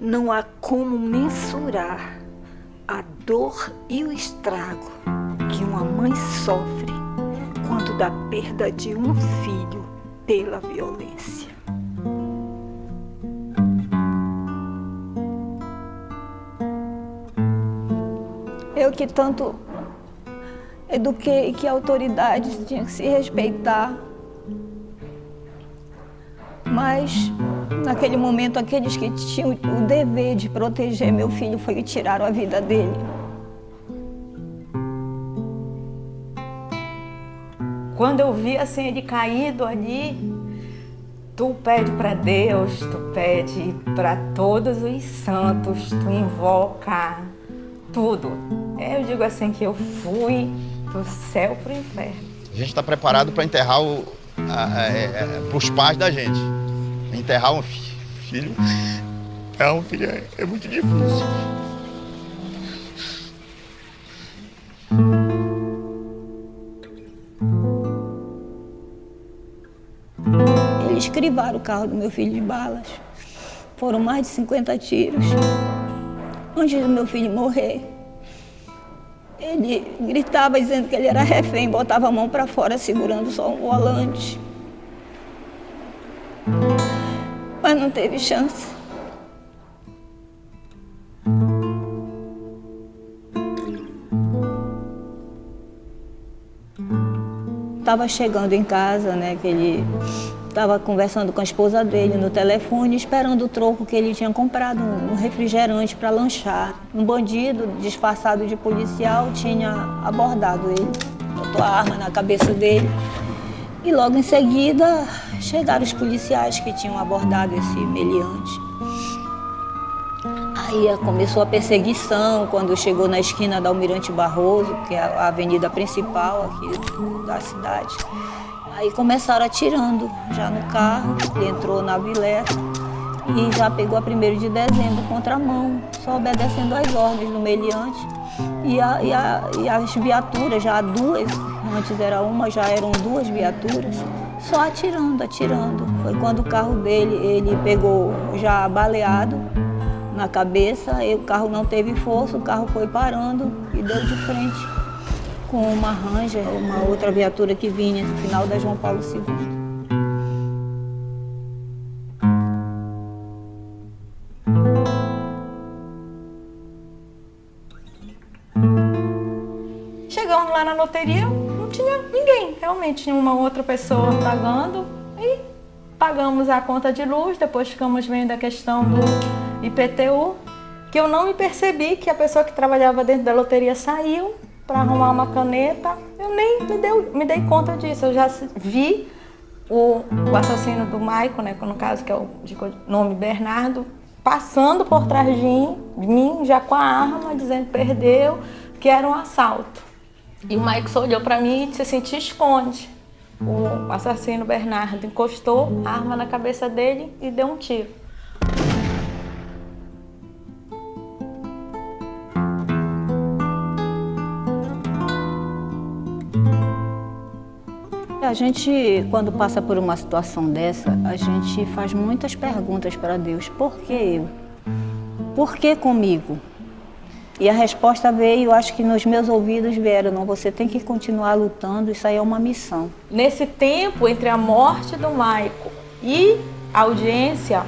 Não há como mensurar a dor e o estrago que uma mãe sofre quando dá perda de um filho pela violência. Eu que tanto eduquei que autoridades tinham que se respeitar, mas naquele momento aqueles que tinham o dever de proteger meu filho foi que tiraram a vida dele. Quando eu vi assim ele caído ali, tu pede para Deus, tu pede para todos os santos, tu invoca tudo. Eu digo assim que eu fui do céu pro inferno. A gente está preparado para enterrar os pais da gente. Enterrar um filho é muito difícil. Eles crivaram o carro do meu filho de balas. Foram mais de 50 tiros. Antes do meu filho morrer, ele gritava dizendo que ele era refém, botava a mão para fora segurando só um volante. Mas não teve chance. Estava chegando em casa, né, que ele estava conversando com a esposa dele no telefone, esperando o troco que ele tinha comprado, um refrigerante para lanchar. Um bandido disfarçado de policial tinha abordado ele, botou a arma na cabeça dele. E logo em seguida chegaram os policiais que tinham abordado esse meliante. Aí começou a perseguição quando chegou na esquina da Almirante Barroso, que é a avenida principal aqui da cidade. Aí começaram atirando já no carro, ele entrou na Vilé e já pegou a 1º de dezembro contramão, só obedecendo às ordens do meliante. E as viaturas, já duas, antes era uma, já eram 2 viaturas, só atirando. Foi quando o carro dele, ele pegou já baleado na cabeça, e o carro não teve força, o carro foi parando e deu de frente com uma Ranger, uma outra viatura que vinha no final da João Paulo II. Chegamos lá na loteria, não tinha ninguém, realmente tinha uma outra pessoa pagando e pagamos a conta de luz, depois ficamos vendo a questão do IPTU, que eu não me percebi que a pessoa que trabalhava dentro da loteria saiu para arrumar uma caneta, eu nem me dei conta disso, eu já vi o assassino do Maico, né, no caso que é o de nome Bernardo, passando por trás de mim, já com a arma, dizendo que perdeu, que era um assalto. E o Maico só olhou para mim e disse assim, te esconde. O assassino Bernardo encostou a arma na cabeça dele e deu um tiro. A gente, quando passa por uma situação dessa, a gente faz muitas perguntas para Deus. Por que eu? Por que comigo? E a resposta veio, acho que nos meus ouvidos vieram, não, você tem que continuar lutando, isso aí é uma missão. Nesse tempo, entre a morte do Maico e a audiência,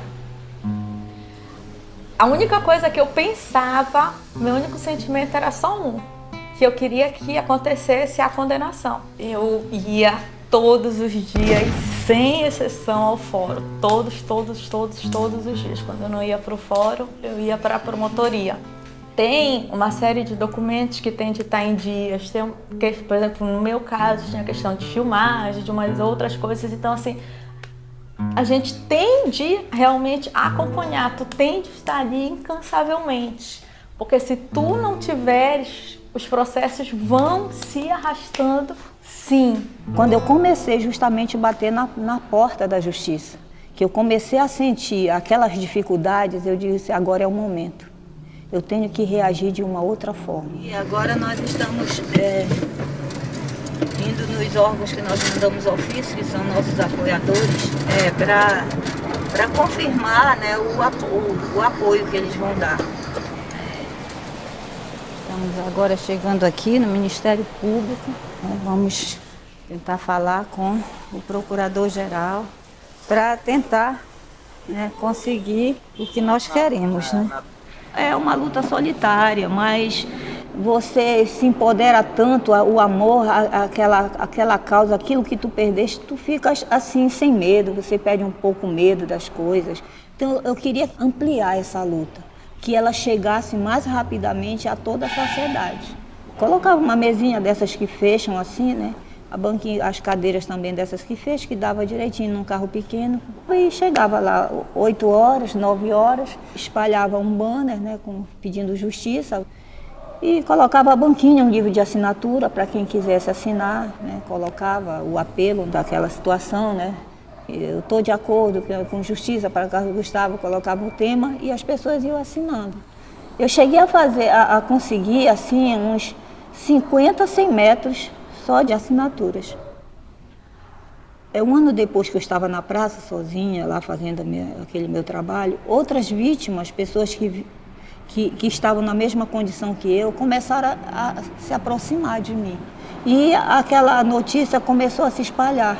a única coisa que eu pensava, meu único sentimento era só um, que eu queria que acontecesse a condenação. Eu ia todos os dias, sem exceção, ao fórum. Todos os dias. Quando eu não ia para o fórum, eu ia para a promotoria. Tem uma série de documentos que tem de estar em dias. Tem, por exemplo, no meu caso, tinha a questão de filmagem, de umas outras coisas. Então, assim, a gente tem de realmente acompanhar. Tu tem de estar ali incansavelmente. Porque se tu não tiveres, os processos vão se arrastando Sim. Quando eu comecei justamente a bater na porta da justiça, que eu comecei a sentir aquelas dificuldades, eu disse, agora é o momento. Eu tenho que reagir de uma outra forma. E agora nós estamos indo nos órgãos que nós mandamos ofício, que são nossos apoiadores, para confirmar, né, o apoio que eles vão dar. Estamos agora chegando aqui no Ministério Público, né, vamos tentar falar com o Procurador-Geral para tentar, né, conseguir o que nós queremos, né? É uma luta solitária, mas você se empodera tanto, o amor, aquela causa, aquilo que tu perdeste, tu fica assim sem medo, você perde um pouco medo das coisas. Então eu queria ampliar essa luta, que ela chegasse mais rapidamente a toda a sociedade. Colocava uma mesinha dessas que fecham assim, né? A banquinha, as cadeiras também dessas que fecham, que dava direitinho num carro pequeno. E chegava lá 8 horas, 9 horas, espalhava um banner, né, pedindo justiça. E colocava a banquinha, um livro de assinatura para quem quisesse assinar, né? Colocava o apelo daquela situação, né? Eu estou de acordo com justiça para Carlos Gustavo, colocava o tema e as pessoas iam assinando. Eu cheguei a conseguir assim uns 50, 100 metros só de assinaturas. Um ano depois que eu estava na praça sozinha, lá fazendo aquele meu trabalho, outras vítimas, pessoas que estavam na mesma condição que eu, começaram a se aproximar de mim. E aquela notícia começou a se espalhar.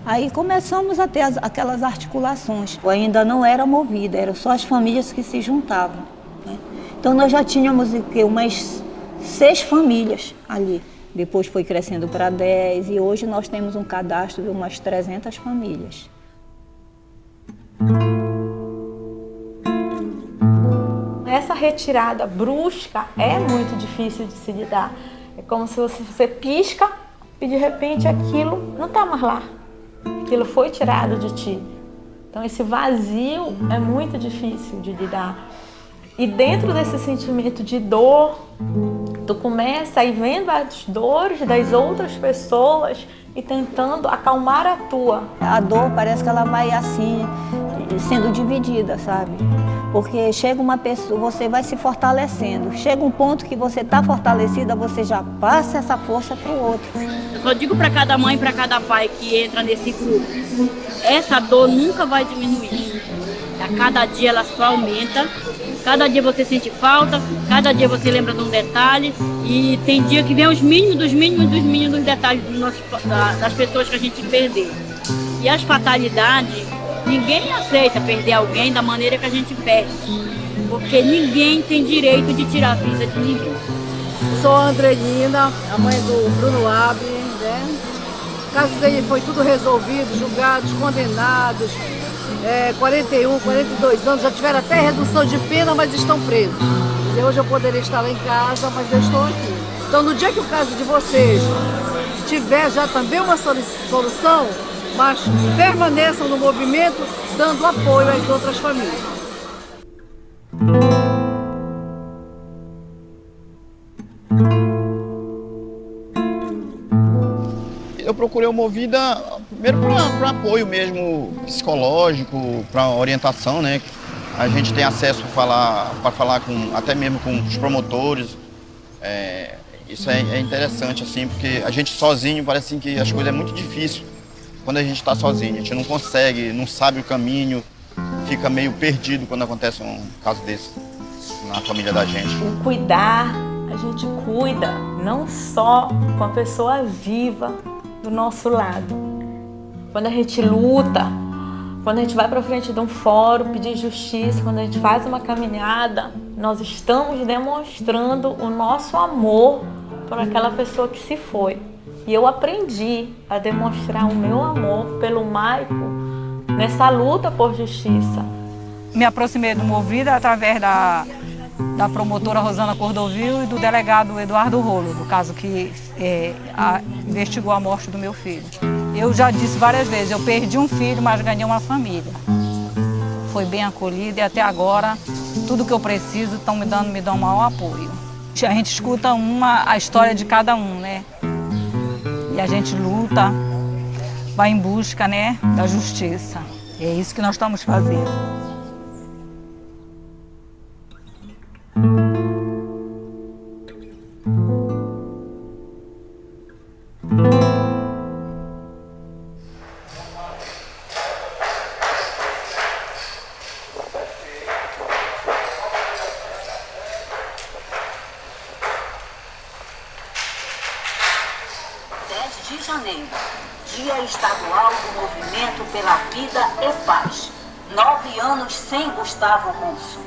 Aí começamos a ter aquelas articulações. Eu ainda não era movida, eram só as famílias que se juntavam, né? Então nós já tínhamos umas 6 famílias ali. Depois foi crescendo para 10 e hoje nós temos um cadastro de umas 300 famílias. Essa retirada brusca é muito difícil de se lidar. É como se você pisca e de repente aquilo não está mais lá. Aquilo foi tirado de ti. Então esse vazio é muito difícil de lidar. E dentro desse sentimento de dor, tu começa a ir vendo as dores das outras pessoas e tentando acalmar a tua. A dor parece que ela vai assim, sendo dividida, sabe? Porque chega uma pessoa, você vai se fortalecendo. Chega um ponto que você está fortalecida, você já passa essa força para o outro. Eu só digo para cada mãe, para cada pai que entra nesse grupo, essa dor nunca vai diminuir. A cada dia ela só aumenta. Cada dia você sente falta, cada dia você lembra de um detalhe e tem dia que vem os mínimos dos detalhes das pessoas que a gente perdeu. E as fatalidades, ninguém aceita perder alguém da maneira que a gente perde, porque ninguém tem direito de tirar a vida de ninguém. Sou a Andrelina, a mãe do Bruno Abbe, né? O caso dele foi tudo resolvido, julgados, condenados. 41, 42 anos, já tiveram até redução de pena, mas estão presos. E hoje eu poderia estar lá em casa, mas eu estou aqui. Então, no dia que o caso de vocês tiver já também uma solução, mas permaneçam no movimento, dando apoio às outras famílias. Eu procurei o Movida primeiro para apoio mesmo psicológico, para orientação, né? A gente tem acesso para falar até mesmo com os promotores. Isso é interessante, assim, porque a gente sozinho parece assim, que as coisas é muito difícil quando a gente está sozinho. A gente não consegue, não sabe o caminho, fica meio perdido quando acontece um caso desse na família da gente. O cuidar, a gente cuida não só com a pessoa viva do nosso lado. Quando a gente luta, quando a gente vai para frente de um fórum pedir justiça, quando a gente faz uma caminhada, nós estamos demonstrando o nosso amor por aquela pessoa que se foi. E eu aprendi a demonstrar o meu amor pelo Maico nessa luta por justiça. Me aproximei do Movida através da promotora Rosana Cordovil e do delegado Eduardo Rolo, do caso que investigou a morte do meu filho. Eu já disse várias vezes, eu perdi um filho, mas ganhei uma família. Foi bem acolhida e até agora, tudo que eu preciso, estão me dando o maior apoio. A gente escuta a história de cada um, né? e a gente luta, vai em busca, né, da justiça. É isso que nós estamos fazendo. De janeiro, Dia Estadual do Movimento pela Vida e Paz. 9 anos sem Gustavo Russo.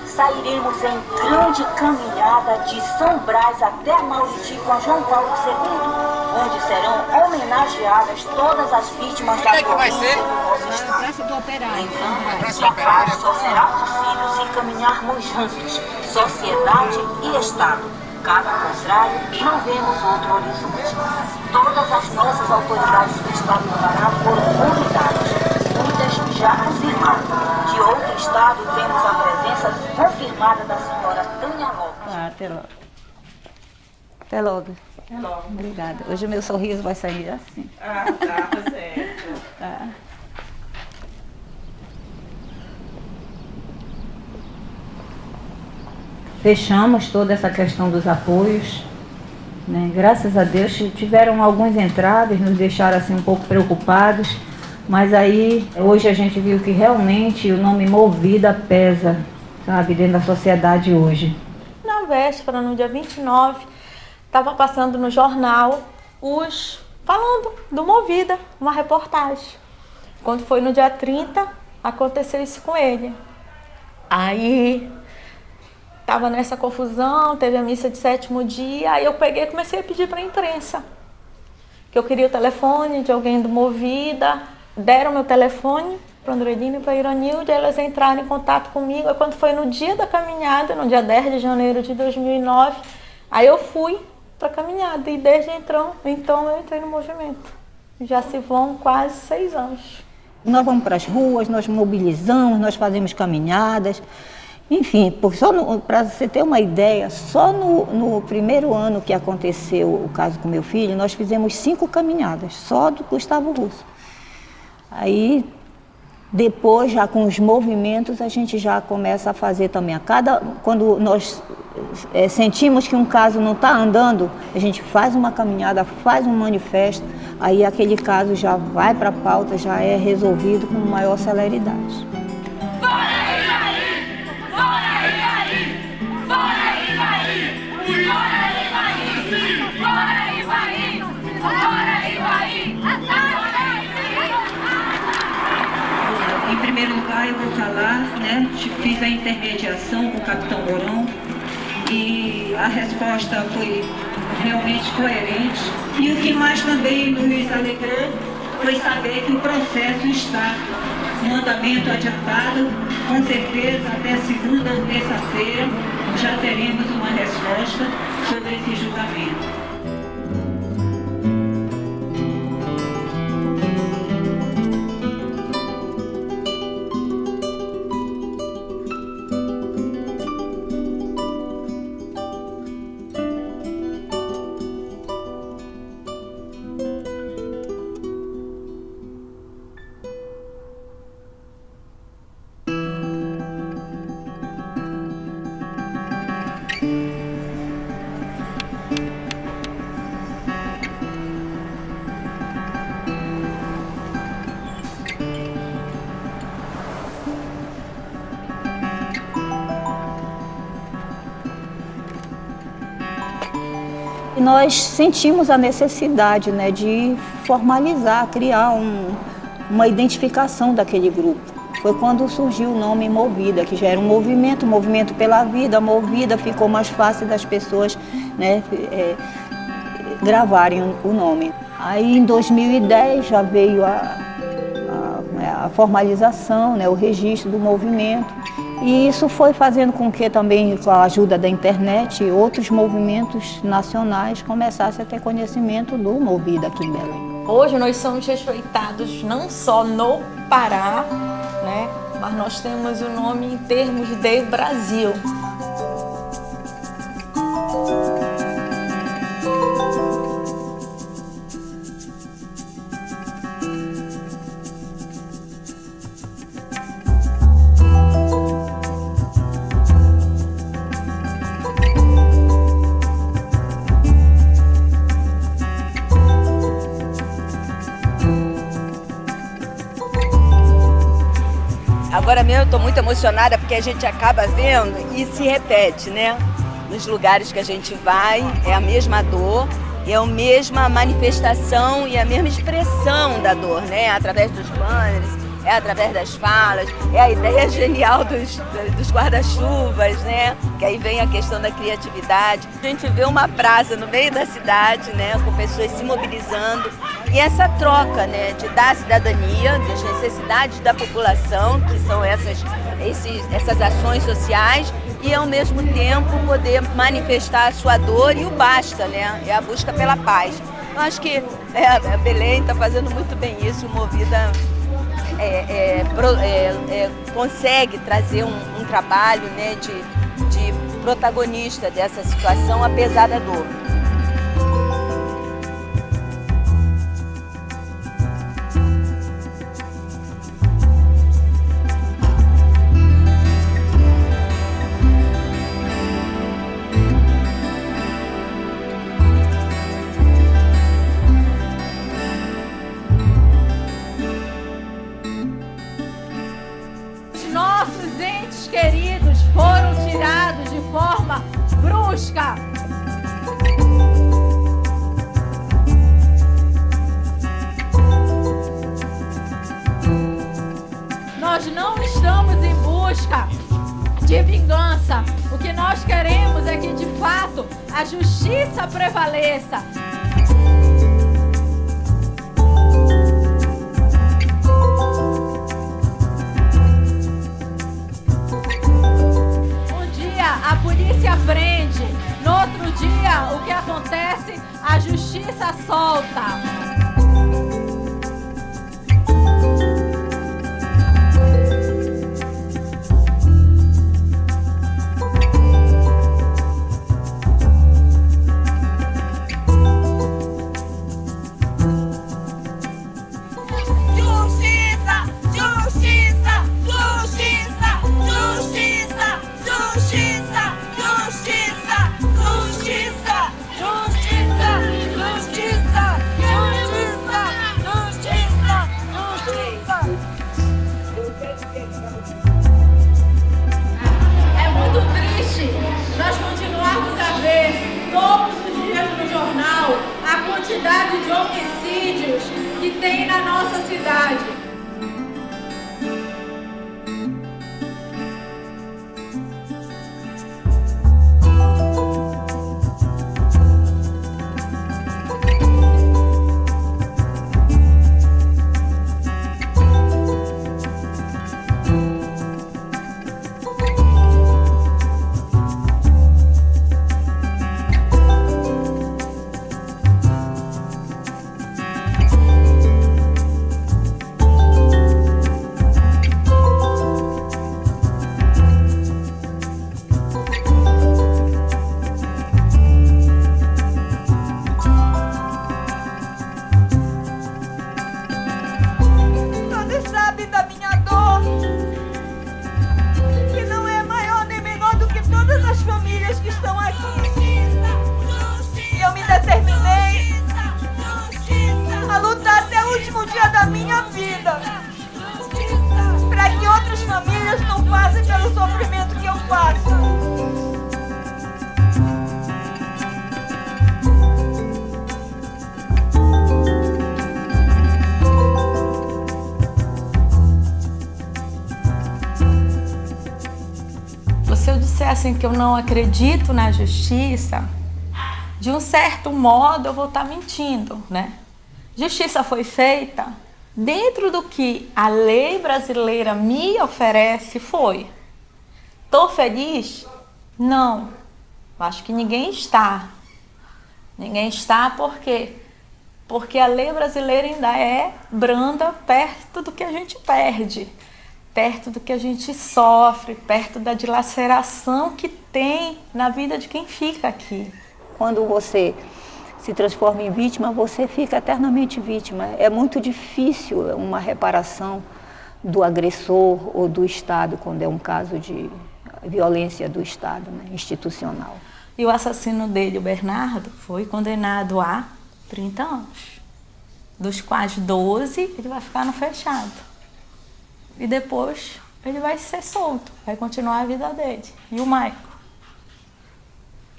Sairemos em grande caminhada de São Brás até Mauriti com João Paulo II, onde serão homenageadas todas as vítimas da violência do nosso estado. Lembrando que a paz só será possível se caminharmos juntos, sociedade e Estado. Caso contrário, não vemos outro horizonte. Todas as nossas autoridades do Estado do Pará foram convidadas. Muitas já confirmaram. De outro estado, temos a presença confirmada da senhora Tânia Lopes. Ah, até logo. Até logo. Até logo. Obrigada. Hoje o meu sorriso vai sair assim. Ah, tá certo. Tá. Fechamos toda essa questão dos apoios, né? Graças a Deus tiveram algumas entradas, nos deixaram assim um pouco preocupados, mas aí hoje a gente viu que realmente o nome Movida pesa, sabe, dentro da sociedade hoje. Na véspera, no dia 29, estava passando no jornal falando do Movida, uma reportagem. Quando foi no dia 30, aconteceu isso com ele. Aí estava nessa confusão, teve a missa de 7º dia, aí eu peguei e comecei a pedir para a imprensa que eu queria o telefone de alguém do Movida. Deram meu telefone para a Andredina e para a Iranilde, elas entraram em contato comigo. Aí quando foi no dia da caminhada, no dia 10 de janeiro de 2009, aí eu fui para a caminhada e desde então eu entrei no movimento. Já se vão quase 6 anos. Nós vamos para as ruas, nós mobilizamos, nós fazemos caminhadas. Enfim, para você ter uma ideia, só no primeiro ano que aconteceu o caso com meu filho, nós fizemos 5 caminhadas, só do Gustavo Russo. Aí, depois, já com os movimentos, a gente já começa a fazer também. Quando nós sentimos que um caso não está andando, a gente faz uma caminhada, faz um manifesto, aí aquele caso já vai para a pauta, já é resolvido com maior celeridade. Em primeiro lugar, eu vou falar, né? Fiz a intermediação com o Capitão Mourão e a resposta foi realmente coerente. E o que mais também nos alegrou foi saber que o processo está no andamento adiantado. Com certeza, até segunda ou terça-feira, já teremos uma resposta sobre esse julgamento. E nós sentimos a necessidade, né, de formalizar, criar uma identificação daquele grupo. Foi quando surgiu o nome Movida, que já era um movimento pela vida. Movida ficou mais fácil das pessoas, né, gravarem o nome. Aí em 2010 já veio a formalização, né, o registro do movimento. E isso foi fazendo com que também, com a ajuda da internet, outros movimentos nacionais começassem a ter conhecimento do Movida aqui em Belém. Hoje nós somos respeitados não só no Pará, né, mas nós temos o nome em termos de Brasil. Agora mesmo eu estou muito emocionada porque a gente acaba vendo e se repete, né? Nos lugares que a gente vai, é a mesma dor, é a mesma manifestação e a mesma expressão da dor, né? Através dos banners, é através das falas, é a ideia genial dos guarda-chuvas, né? Que aí vem a questão da criatividade. A gente vê uma praça no meio da cidade, né? Com pessoas se mobilizando. E essa troca, né? De dar cidadania, das necessidades da população, que são essas ações sociais, e ao mesmo tempo poder manifestar a sua dor e o basta, né? É a busca pela paz. Eu acho que a Belém está fazendo muito bem isso, Movida consegue trazer um trabalho, né, de protagonista dessa situação, apesar da dor. Nossos entes queridos foram tirados de forma brusca. Nós não estamos em busca de vingança. O que nós queremos é que, de fato, a justiça prevaleça. A polícia prende, no outro dia o que acontece, a justiça solta. É muito triste nós continuarmos a ver todos os dias no jornal a quantidade de homicídios que tem na nossa cidade. Se eu dissesse que eu não acredito na justiça, de um certo modo eu vou estar mentindo, né? Justiça foi feita dentro do que a lei brasileira me oferece, foi. Tô feliz? Não. Eu acho que ninguém está. Ninguém está por quê? Porque a lei brasileira ainda é branda perto do que a gente perde. Perto do que a gente sofre, perto da dilaceração que tem na vida de quem fica aqui. Quando você se transforma em vítima, você fica eternamente vítima. É muito difícil uma reparação do agressor ou do Estado, quando é um caso de violência do Estado, né, institucional. E o assassino dele, o Bernardo, foi condenado a 30 anos, dos quais 12 ele vai ficar no fechado. E depois ele vai ser solto, vai continuar a vida dele. E o Maico?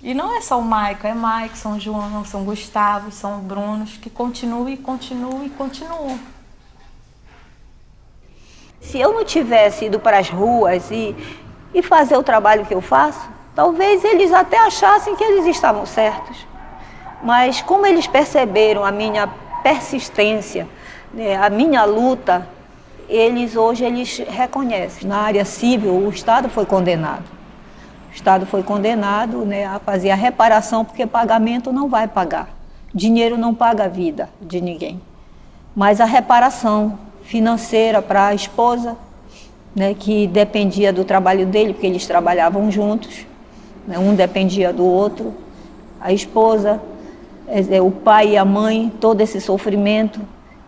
E não é só o Maico, é Maico, São João, São Gustavo, São Brunos, que continuam e continuam e continuam. Se eu não tivesse ido para as ruas e fazer o trabalho que eu faço, talvez eles até achassem que eles estavam certos. Mas como eles perceberam a minha persistência, né, a minha luta, hoje eles reconhecem. Na área civil, o Estado foi condenado. O Estado foi condenado, né, a fazer a reparação, porque pagamento não vai pagar. Dinheiro não paga a vida de ninguém. Mas a reparação financeira para a esposa, né, que dependia do trabalho dele, porque eles trabalhavam juntos, né, um dependia do outro, a esposa, o pai e a mãe, todo esse sofrimento.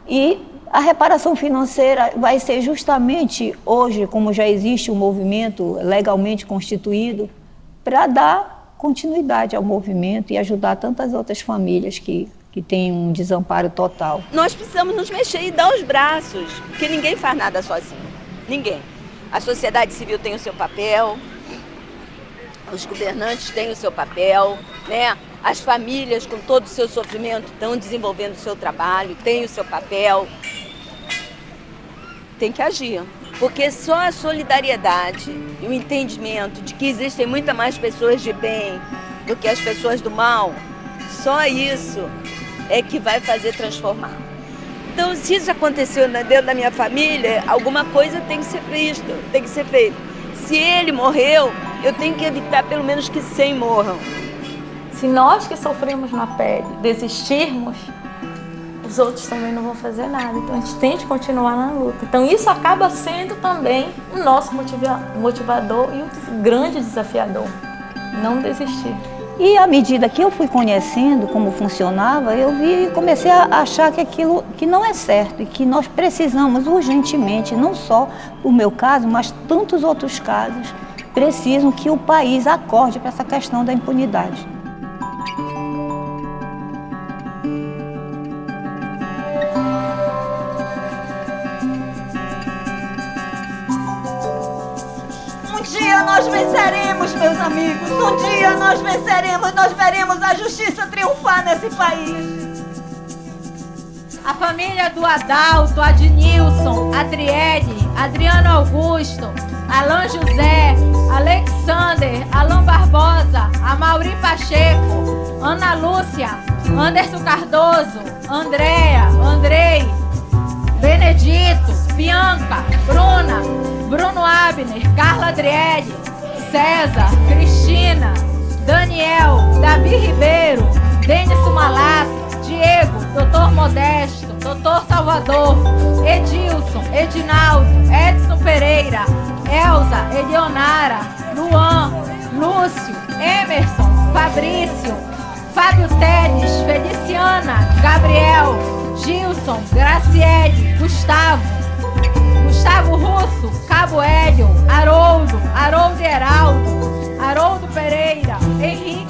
E a reparação financeira vai ser justamente hoje, como já existe um movimento legalmente constituído, para dar continuidade ao movimento e ajudar tantas outras famílias que têm um desamparo total. Nós precisamos nos mexer e dar os braços, porque ninguém faz nada sozinho. Ninguém. A sociedade civil tem o seu papel, os governantes têm o seu papel, né? As famílias, com todo o seu sofrimento, estão desenvolvendo o seu trabalho, têm o seu papel. Tem que agir, porque só a solidariedade e o entendimento de que existem muitas mais pessoas de bem do que as pessoas do mal, só isso é que vai fazer transformar. Então, se isso aconteceu dentro da minha família, alguma coisa tem que ser vista, tem que ser feita. Se ele morreu, eu tenho que evitar pelo menos que 100 morram. Se nós que sofremos na pele desistirmos, os outros também não vão fazer nada. Então a gente tem que continuar na luta. Então isso acaba sendo também o nosso motivador e o grande desafiador. Não desistir. E à medida que eu fui conhecendo como funcionava, eu vi e comecei a achar que aquilo que não é certo e que nós precisamos urgentemente, não só o meu caso, mas tantos outros casos, precisam que o país acorde para essa questão da impunidade. Um dia nós venceremos, meus amigos. Um dia nós venceremos, nós veremos a justiça triunfar nesse país. A família do Adalto, Adnilson, Adriele, Adriano Augusto, Alan José, Alexander, Alan Barbosa, Amauri Pacheco, Ana Lúcia, Anderson Cardoso, Andréa, Andrei, Benedito, Bianca, Bruna, Bruno Abner, Carla Adriele, César, Cristina, Daniel, Davi Ribeiro, Denison Malato, Diego, Doutor Modesto, Doutor Salvador, Edilson, Edinaldo, Edson Pereira, Elza, Eleonara, Luan, Lúcio, Emerson, Fabrício, Fábio Teles, Feliciana, Gabriel, Gilson, Graciele, Gustavo Russo, Cabo Hélio, Haroldo Heraldo, Haroldo Pereira, Henrique